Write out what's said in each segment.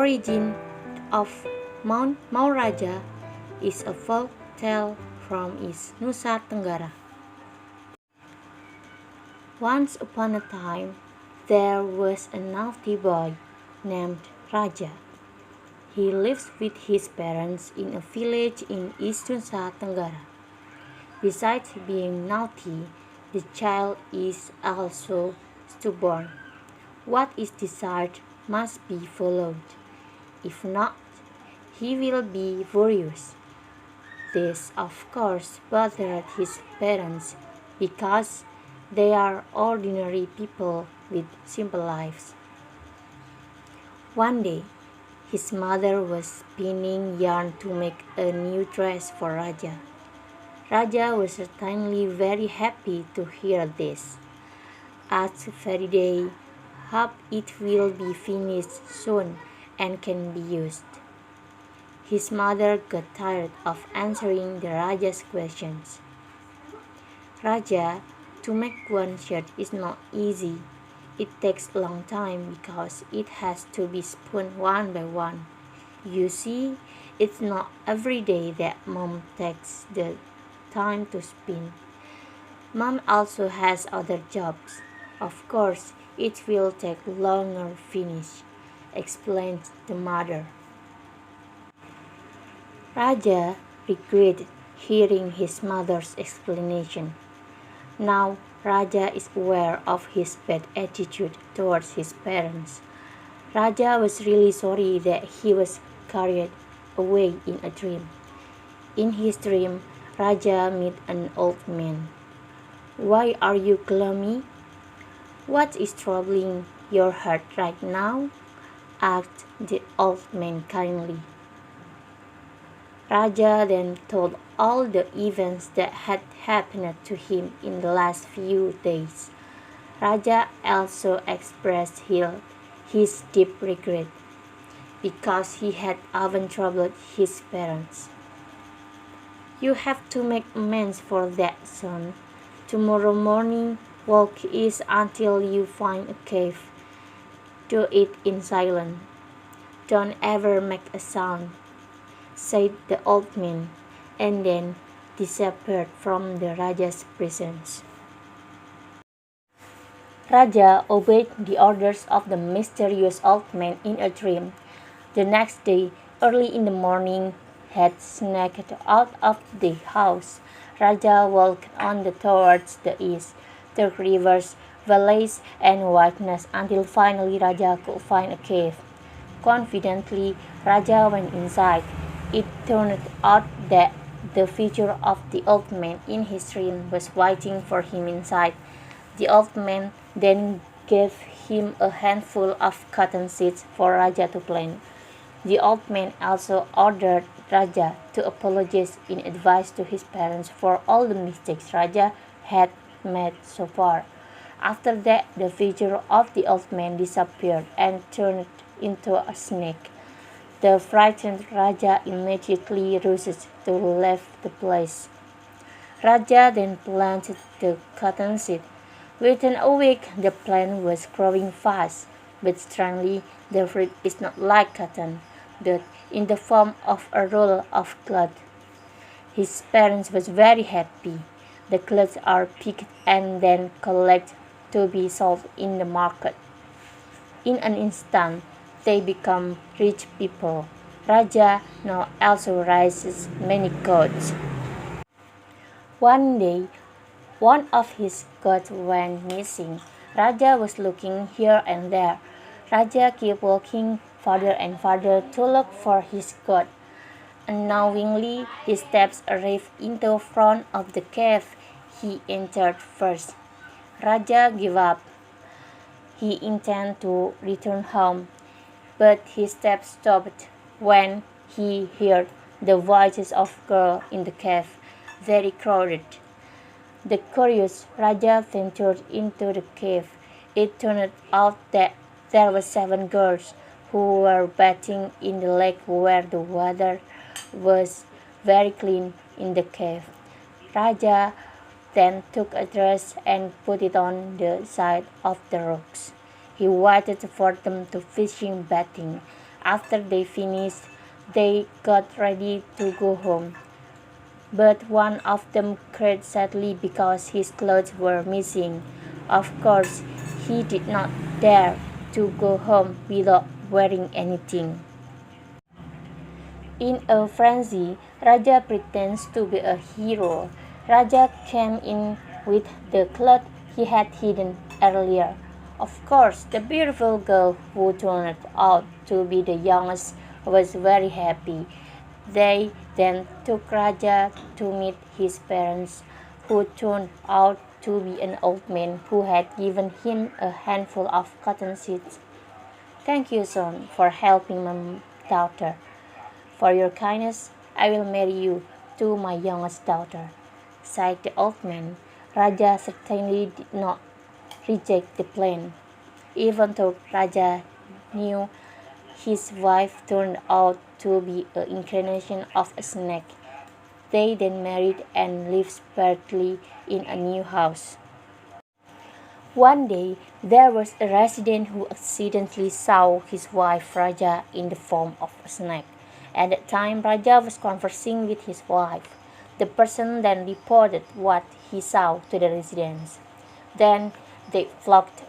origin of Mount Mauraja is a folk tale from East Nusa Tenggara. Once upon a time, there was a naughty boy named Raja. He lives with his parents in a village in East Nusa Tenggara. Besides being naughty, the child is also stubborn. What is desired must be followed. If not, he will be furious. This, of course, bothered his parents because they are ordinary people with simple lives. One day, his mother was spinning yarn to make a new dress for Raja. Raja was certainly very happy to hear this. Asked Faraday, hope it will be finished soon and can be used. His mother got tired of answering the Raja's questions. Raja, to make one shirt is not easy. It takes a long time because it has to be spun one by one. You see, it's not every day that mom takes the time to spin. Mom also has other jobs. Of course, it will take longer finish, explained the mother. Raja regretted hearing his mother's explanation. Now Raja is aware of his bad attitude towards his parents. Raja was really sorry that he was carried away in a dream. In his dream, Raja met an old man. Why are you gloomy? What is troubling your heart right now? Asked the old man kindly. Raja then told all the events that had happened to him in the last few days. Raja also expressed his deep regret because he had often troubled his parents. You have to make amends for that, son. Tomorrow morning, walk east until you find a cave. Do it in silence. Don't ever make a sound, said the old man, and then disappeared from the Raja's presence. Raja obeyed the orders of the mysterious old man in a dream. The next day, early in the morning, had sneaked out of the house. Raja walked on towards the east, through rivers, valleys, and wilderness until finally Raja could find a cave. Confidently, Raja went inside. It turned out that the figure of the old man in his dream was waiting for him inside. The old man then gave him a handful of cotton seeds for Raja to plant. The old man also ordered Raja to apologize in advance to his parents for all the mistakes Raja had made so far. After that, the figure of the old man disappeared and turned into a snake. The frightened Raja immediately rushed to leave the place. Raja then planted the cotton seed. Within a week, the plant was growing fast, but strangely, the fruit is not like cotton, but in the form of a roll of cloth. His parents was very happy. The cloths are picked and then collected to be sold in the market. In an instant, they become rich people. Raja now also raises many goats. One day, one of his goats went missing. Raja was looking here and there. Raja kept walking farther and farther to look for his goat. Unknowingly, his steps arrived into front of the cave he entered first. Raja gave up. He intended to return home, but his steps stopped when he heard the voices of girls in the cave, very crowded. The curious Raja ventured into the cave. It turned out that there were 7 girls who were bathing in the lake where the water was very clean in the cave. Raja then took a dress and put it on the side of the rocks. He waited for them to finish bathing. After they finished, they got ready to go home. But one of them cried sadly because his clothes were missing. Of course, he did not dare to go home without wearing anything. In a frenzy, Raja pretends to be a hero. Raja came in with the cloth he had hidden earlier. Of course, the beautiful girl who turned out to be the youngest was very happy. They then took Raja to meet his parents, who turned out to be an old man who had given him a handful of cotton seeds. "Thank you, son, for helping my daughter. For your kindness, I will marry you to my youngest daughter," sighed the old man. Raja certainly did not reject the plan, even though Raja knew his wife turned out to be an incarnation of a snake. They then married and lived separately in a new house. One day, there was a resident who accidentally saw his wife Raja in the form of a snake. At that time, Raja was conversing with his wife. The person then reported what he saw to the residents. Then they flocked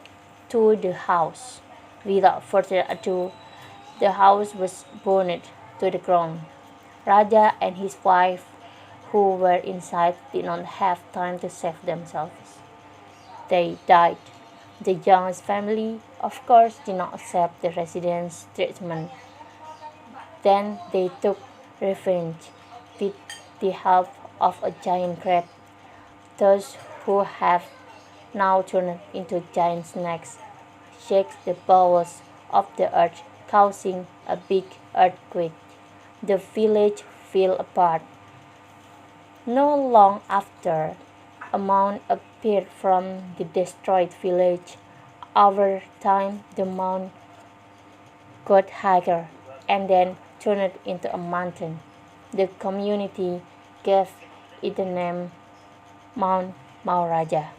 to the house. Without further ado, the house was burned to the ground. Raja and his wife, who were inside, did not have time to save themselves. They died. The youngest family, of course, did not accept the residents' treatment. Then they took revenge with the help of a giant crab. Those who have now turned into giant snakes shake the bowels of the earth, causing a big earthquake. The village fell apart. Not long after, a mound appeared from the destroyed village. Over time, the mound got higher and then turned into a mountain. The community gave it the name Mount Mauraja.